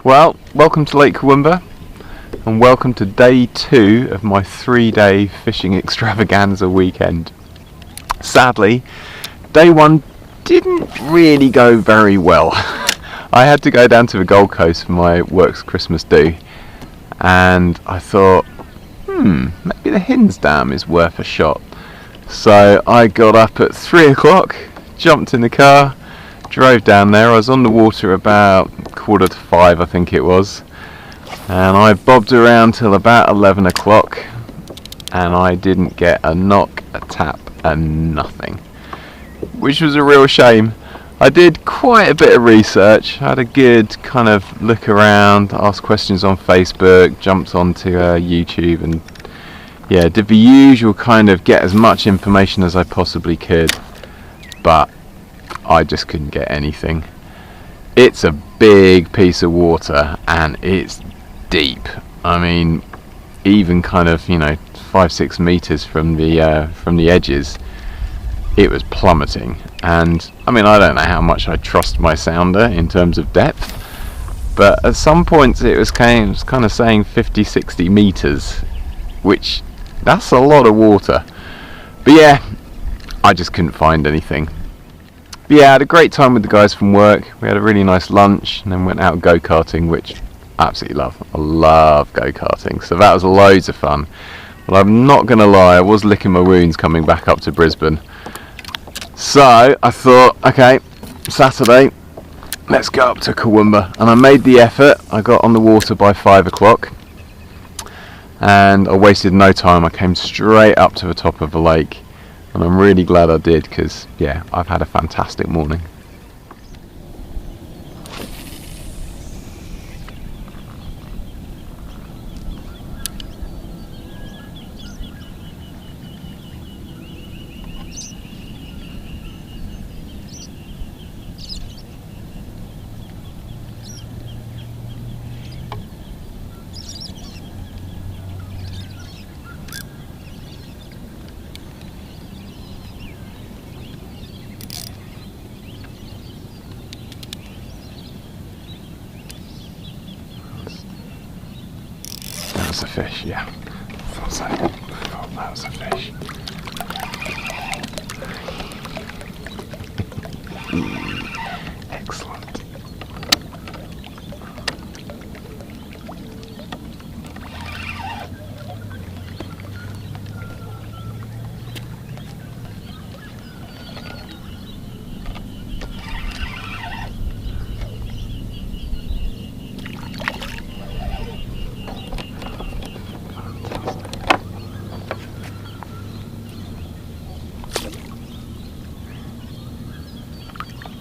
Well, welcome to Lake Kurwongbah and welcome to day 2 of my 3-day fishing extravaganza weekend. Sadly, day 1 didn't really go very well. I had to go down to the Gold Coast for my work's Christmas do, and I thought, maybe the Hinze Dam is worth a shot. So I got up at 3 o'clock, jumped in the car, drove down there. I was on the water about 4:45, I think it was, and I bobbed around till about 11 o'clock, and I didn't get a knock, a tap, and nothing, which was a real shame. I did quite a bit of research. I had a good kind of look around, asked questions on Facebook, jumped onto YouTube, and did the usual kind of get as much information as I possibly could, but I just couldn't get anything. It's a big piece of water and it's deep. I mean, even kind of 5-6 meters from the edges, it was plummeting. And I mean, I don't know how much I trust my sounder in terms of depth, but at some points it was kind of saying 50-60 meters, which that's a lot of water. But yeah, I just couldn't find anything. But yeah, I had a great time with the guys from work. We had a really nice lunch and then went out go-karting, which I absolutely love. I love go-karting, so that was loads of fun. But I'm not going to lie, I was licking my wounds coming back up to Brisbane. So I thought, okay, Saturday, let's go up to Kurwongbah. And I made the effort. I got on the water by 5 o'clock. And I wasted no time. I came straight up to the top of the lake. And I'm really glad I did, because yeah, I've had a fantastic morning. That was a fish, yeah. I thought so. I thought that was a fish. Excellent.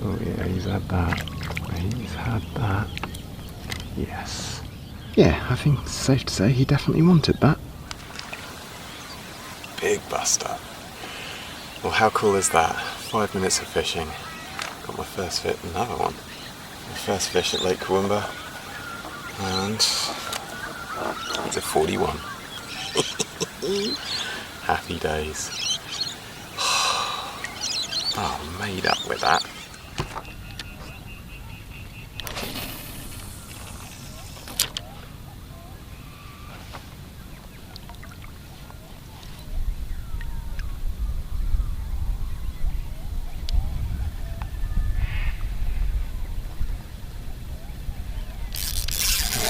Oh yeah, he's had that. He's had that. Yes. Yeah, I think it's safe to say he definitely wanted that. Big buster. Well, how cool is that? 5 minutes of fishing. Got my first fish, another one. My first fish at Lake Kurwongbah. And it's a 41. Happy days. Oh, made up with that.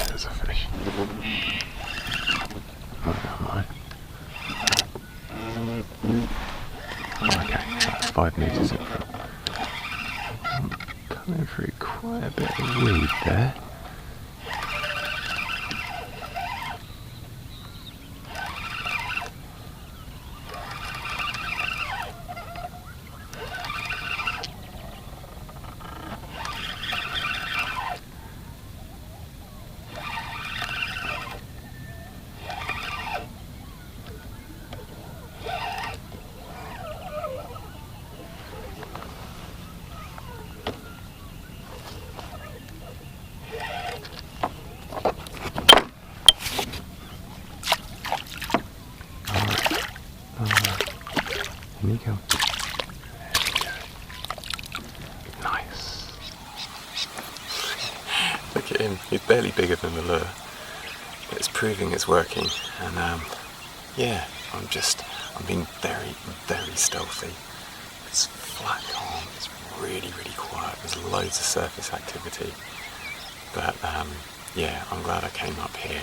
There's a fish. Okay, that's 5 meters in front. I'm pulling through quite a bit of weed there. him. He's barely bigger than the lure. But it's proving it's working, and yeah, I'm being very, very stealthy. It's flat calm, it's really, really quiet, there's loads of surface activity. But yeah, I'm glad I came up here.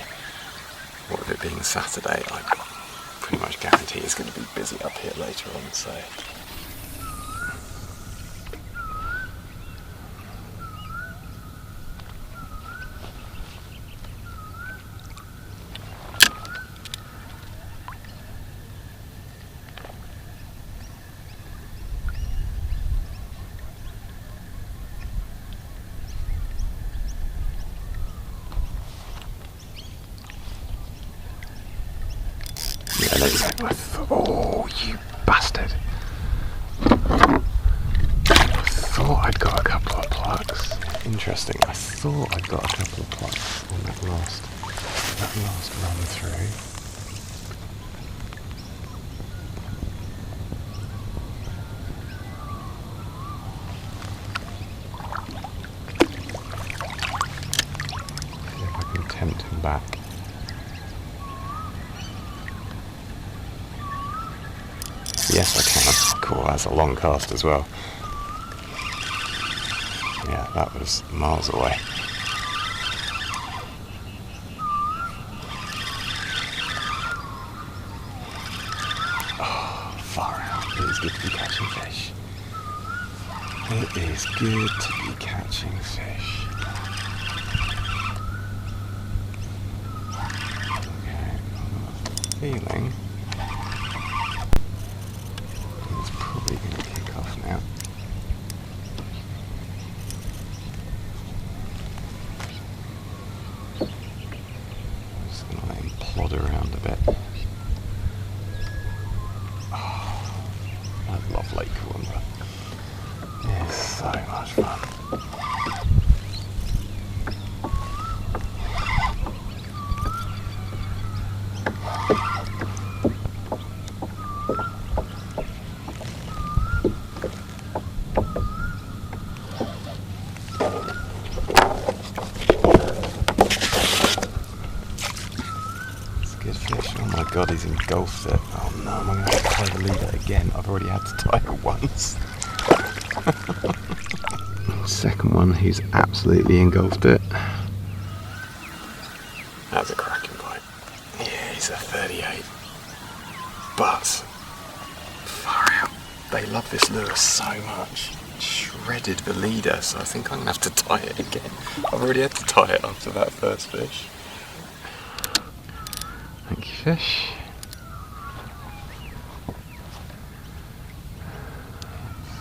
What with it being Saturday, I pretty much guarantee it's going to be busy up here later on, so. Oh, you bastard! I thought I'd got a couple of plugs. Interesting. I thought I'd got a couple of plugs on that last run through. See if I can tempt him back. Yes, I can. Cool, that's a long cast as well. Yeah, that was miles away. Oh, far out. It is good to be catching fish. It is good to be catching fish. Okay, feeling. Probably going to kick off now. I'm just going to let him plod around a bit. Oh, I love Lake Kurwongbah. It's so much fun. Oh my god, he's engulfed it. Oh no, I'm going to have to tie the leader again. I've already had to tie it once. Second one, he's absolutely engulfed it. That's a cracking bite. Yeah, he's a 38. But, far out. They love this lure so much. Shredded the leader, so I think I'm going to have to tie it again. I've already had to tie it after that first fish. Thank you, fish.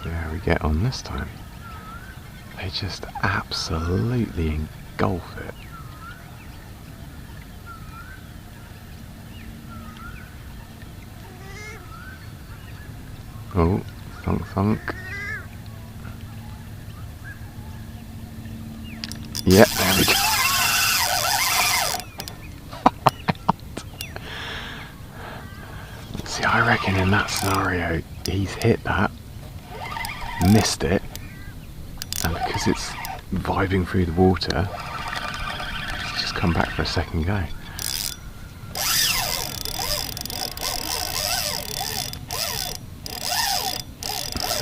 See how we get on this time. They just absolutely engulf it. Oh, thunk thunk. Yeah, there we go. See, I reckon in that scenario, he's hit that, missed it, and because it's vibing through the water, it's just come back for a second go.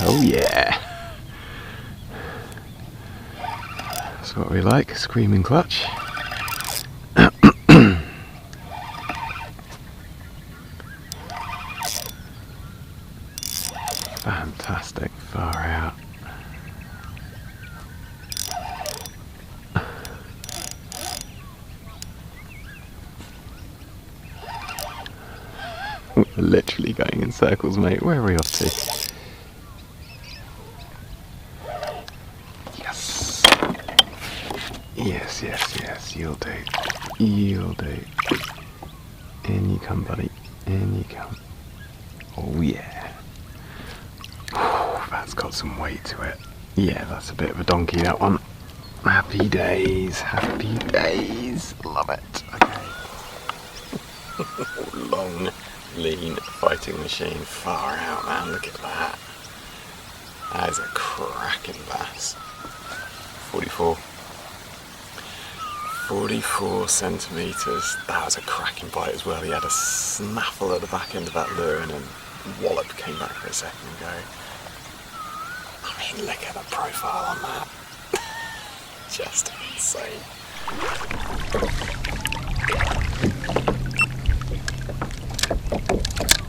Oh yeah! That's what we like, a screaming clutch. Fantastic, far out. We're literally going in circles, mate. Where are we off to? Yes. Yes, yes, yes. You'll do. You'll do. In you come, buddy. In you come. Oh, yeah. That's got some weight to it. Yeah, that's a bit of a donkey, that one. Happy days, happy days. Love it. Okay. Long, lean fighting machine. Far out, man. Look at that. That is a cracking bass. 44. 44 centimetres. That was a cracking bite as well. He had a snaffle at the back end of that lure and then wallop came back for a second ago. I mean, look at the profile on that. Just insane.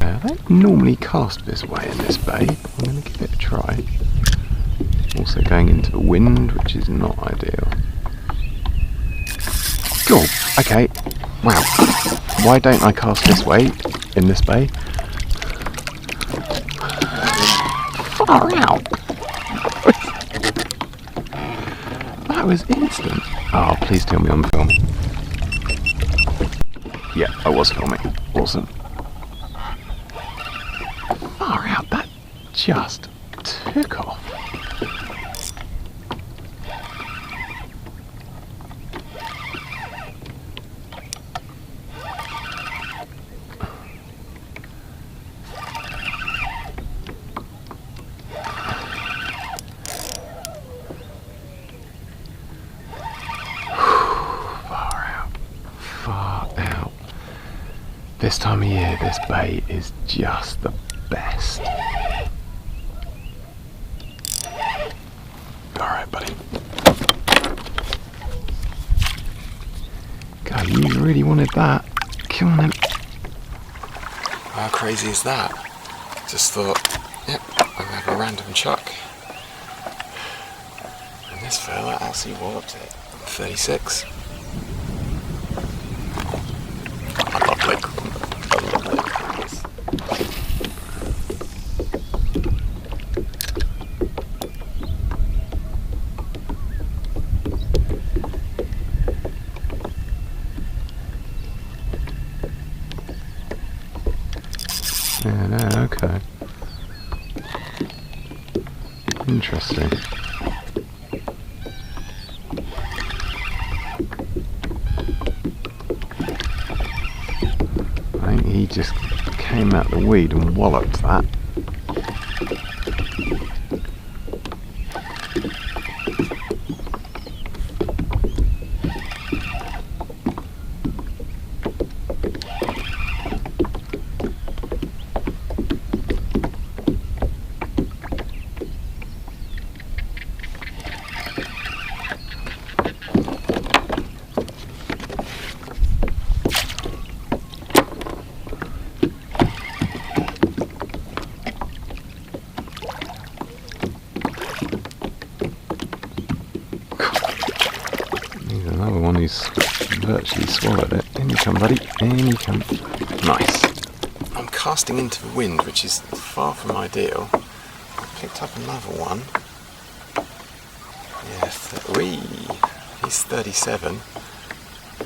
I don't normally cast this way in this bay. I'm going to give it a try. Also going into the wind, which is not ideal. Cool. Okay. Wow. Why don't I cast this way in this bay? Far out. That was instant. Oh, please tell me I'm filming. Yeah, I was filming. Awesome. Far out. That just took off. This time of year, this bay is just the best. Alright, buddy. God, you really wanted that. Come on then. How crazy is that? Just thought, yep, I'm going to have a random chuck. And this fella actually walloped it. 36. I love Lake Kurwongbah. Yeah, no, okay. Interesting. I think he just came out the weed and walloped that. Another one who's virtually swallowed it. In you come, buddy. In you come. Nice. I'm casting into the wind, which is far from ideal. I picked up another one. Yeah, he's 37,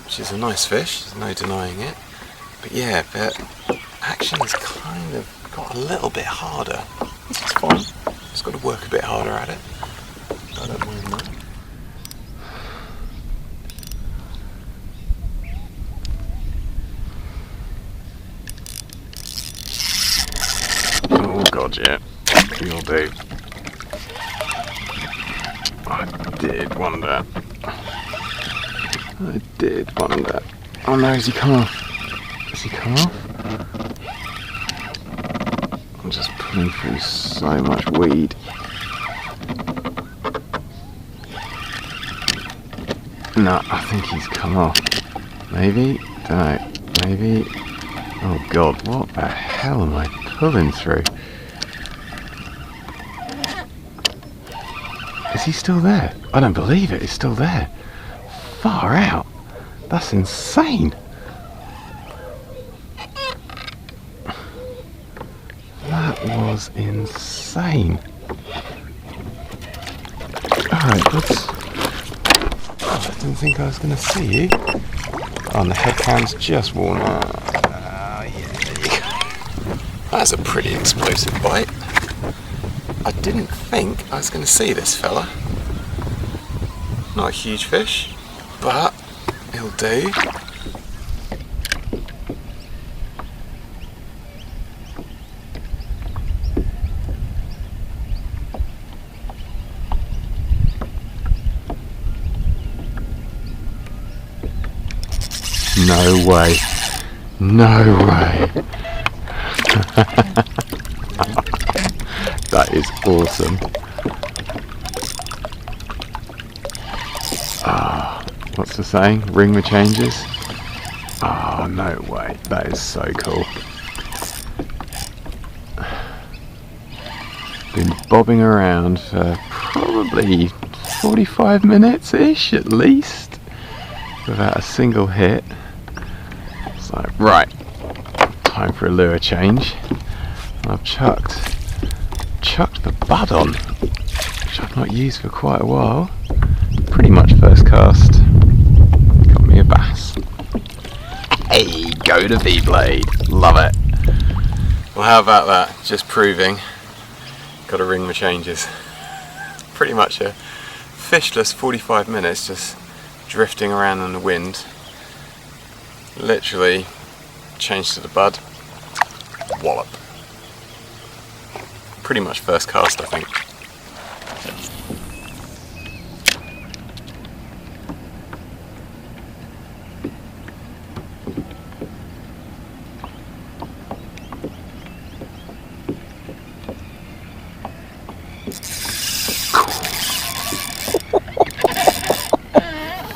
which is a nice fish. There's no denying it. But yeah, the action's kind of got a little bit harder. Which is fine. Just got to work a bit harder at it. I don't mind that. Oh god, yeah, you'll do. I did wonder. Oh no, has he come off? Has he come off? I'm just pulling through so much weed. No, I think he's come off. Maybe? Don't know. Maybe? Oh god, what the hell am I pulling through? Is he still there? I don't believe it, he's still there. Far out. That's insane. That was insane. Alright, let's... Oh, I didn't think I was going to see you. Oh, and the headcam's just worn out. Yeah, there you go. That's a pretty explosive bite. I didn't think I was going to see this fella. Not a huge fish, but he'll do. No way. No way. That is awesome. Ah, what's the saying? Ring the changes? Oh, no way. That is so cool. Been bobbing around for probably 45 minutes-ish at least without a single hit. It's like, right, time for a lure change. I've chucked the bud on, which I've not used for quite a while. Pretty much first cast. Got me a bass. Hey, go to V-blade. Love it. Well, how about that? Just proving. Got to ring the changes. Pretty much a fishless 45 minutes just drifting around in the wind. Literally changed to the bud. Wallop. Pretty much first cast, I think.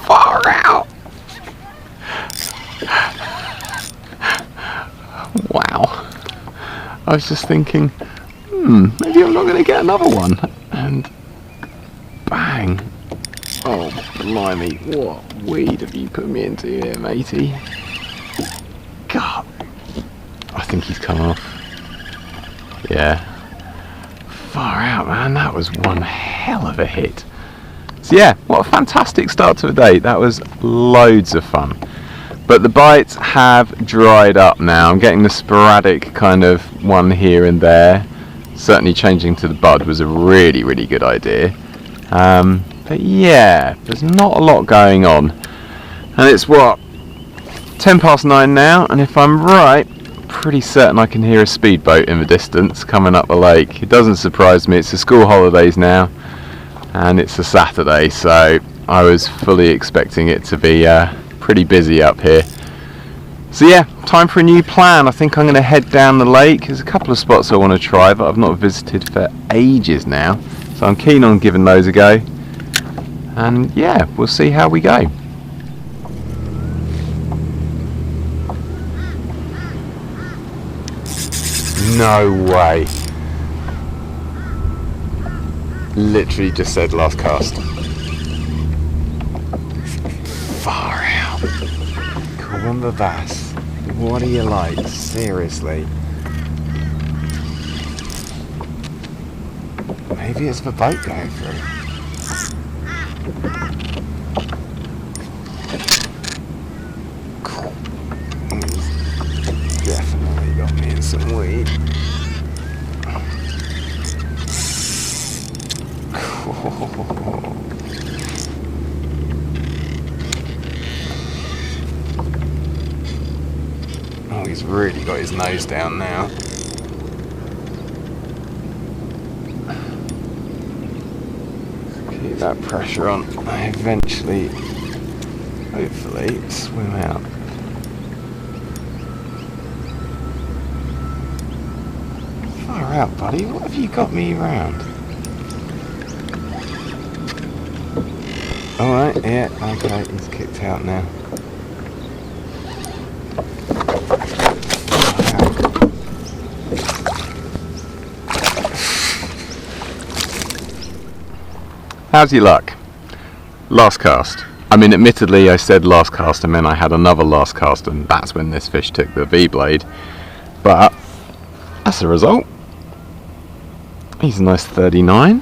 Far out. Wow. I was just thinking, maybe I'm not going to get another one. And bang. Oh, blimey. What weed have you put me into here, matey? God. I think he's come off. Yeah. Far out, man. That was one hell of a hit. So yeah, what a fantastic start to a day. That was loads of fun. But the bites have dried up now. I'm getting the sporadic kind of one here and there. Certainly changing to the bud was a really, really good idea. But yeah, there's not a lot going on. And it's what, 10 past 9 now, and if I'm right, pretty certain I can hear a speedboat in the distance coming up the lake. It doesn't surprise me. It's the school holidays now, and it's a Saturday, so I was fully expecting it to be pretty busy up here. So yeah, time for a new plan. I think I'm going to head down the lake. There's a couple of spots I want to try that I've not visited for ages now, so I'm keen on giving those a go. And yeah, we'll see how we go. No way. Literally just said last cast. Far out. Kurwongbah bass. What are you like? Seriously. Maybe it's the boat going through. Definitely got me in some weed. Oh, he's really got his nose down now. Keep that pressure on. I eventually, hopefully, swim out. Far out, buddy. What have you got me around? Alright, yeah, okay, he's kicked out now. How's your luck? Last cast. I mean, admittedly, I said last cast and then I had another last cast, and that's when this fish took the V-blade. But that's the result. He's a nice 39.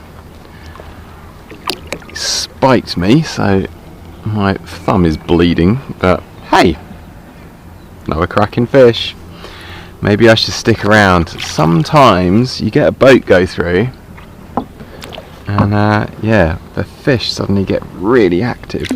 He spiked me, so my thumb is bleeding, but hey, another cracking fish. Maybe I should stick around. Sometimes you get a boat go through, and yeah, the fish suddenly get really active.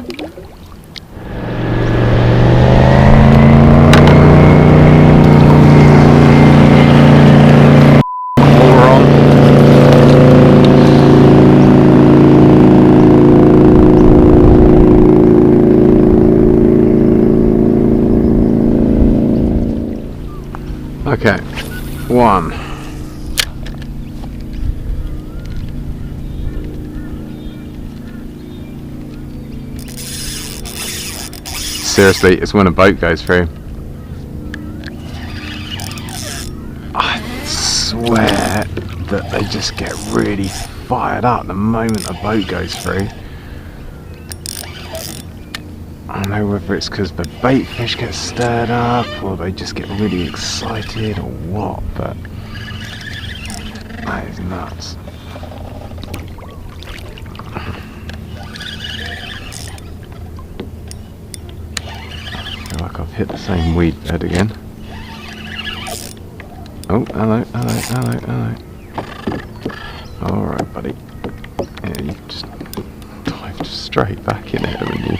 Okay, 1. Seriously, it's when a boat goes through. I swear that they just get really fired up the moment a boat goes through. I don't know whether it's because the bait fish get stirred up or they just get really excited or what, but that is nuts. I feel like I've hit the same weed bed again. Oh, hello, hello, hello, hello. Alright, buddy. Yeah, you just dived straight back in it, haven't you?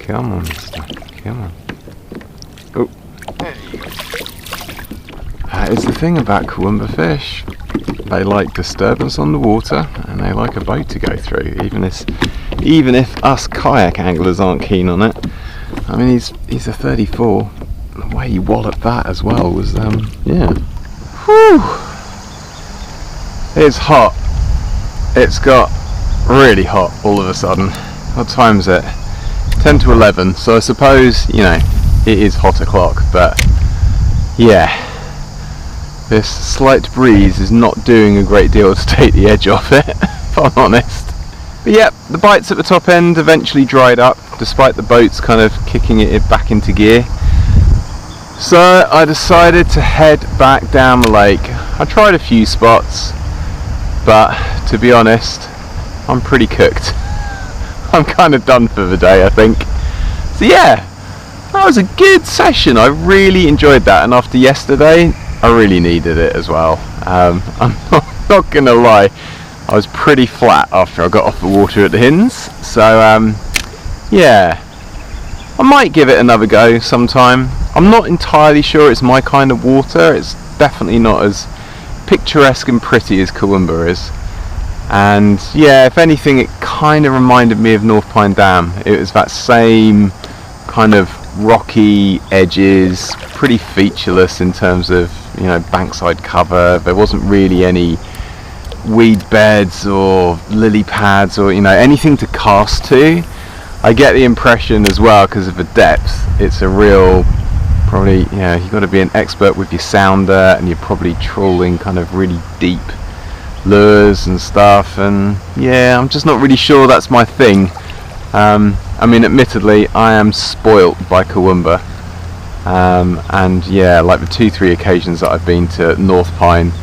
Come on, mister. Come on. Oh. That is the thing about Kurwongbah fish. They like disturbance on the water and they like a boat to go through, even if us kayak anglers aren't keen on it. I mean, he's a 34. The way he walloped that as well was, yeah. Whew. It's hot. It's got really hot all of a sudden. What time is it? 10 to 11, so I suppose, you know, it is hot o'clock, but yeah, this slight breeze is not doing a great deal to take the edge off it, if I'm honest. But yeah, the bites at the top end eventually dried up, despite the boats kind of kicking it back into gear. So I decided to head back down the lake. I tried a few spots, but to be honest, I'm pretty cooked. I'm kind of done for the day, I think. So yeah, that was a good session. I really enjoyed that, and after yesterday, I really needed it as well. I'm not gonna lie, I was pretty flat after I got off the water at the Hinze. So yeah, I might give it another go sometime. I'm not entirely sure it's my kind of water. It's definitely not as picturesque and pretty as Kurwongbah is. And yeah, if anything, it kind of reminded me of North Pine Dam. It was that same kind of rocky edges, pretty featureless in terms of, you know, bankside cover. There wasn't really any weed beds or lily pads or, you know, anything to cast to. I get the impression as well, because of the depth, it's a real, probably, you know, you've got to be an expert with your sounder, and you're probably trawling kind of really deep lures and stuff, and yeah, I'm just not really sure that's my thing. I mean, admittedly, I am spoilt by Kurwongbah, and yeah, like the 2-3 occasions that I've been to North Pine,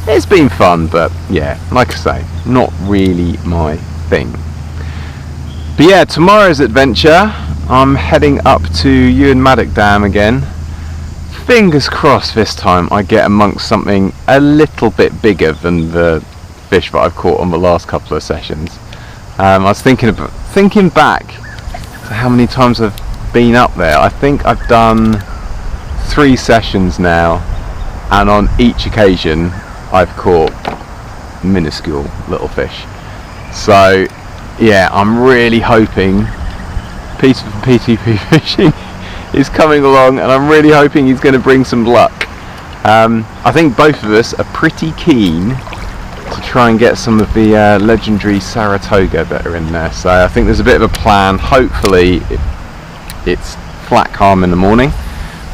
it's been fun, but yeah, like I say, not really my thing. But yeah, tomorrow's adventure, I'm heading up to Ewen Maddock Dam again. Fingers crossed this time I get amongst something a little bit bigger than the fish that I've caught on the last couple of sessions. I was thinking back to how many times I've been up there. I think I've done 3 sessions now, and on each occasion I've caught minuscule little fish. So yeah, I'm really hoping Peter from PTP Fishing is coming along, and I'm really hoping he's going to bring some luck. I think both of us are pretty keen to try and get some of the legendary Saratoga that are in there, so I think there's a bit of a plan. Hopefully it's flat calm in the morning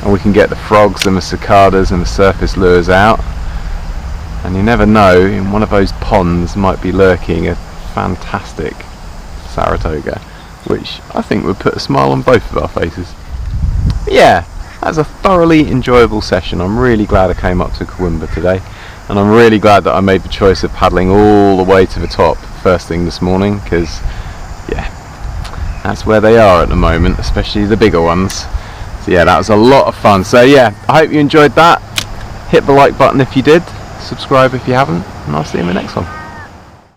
and we can get the frogs and the cicadas and the surface lures out, and you never know, in one of those ponds might be lurking a fantastic Saratoga, which I think would put a smile on both of our faces. But yeah, that's a thoroughly enjoyable session. I'm really glad I came up to Kurwongbah today, and I'm really glad that I made the choice of paddling all the way to the top first thing this morning, because yeah, that's where they are at the moment, especially the bigger ones. So yeah, that was a lot of fun. So yeah, I hope you enjoyed that. Hit the like button if you did, subscribe if you haven't, and I'll see you in the next one.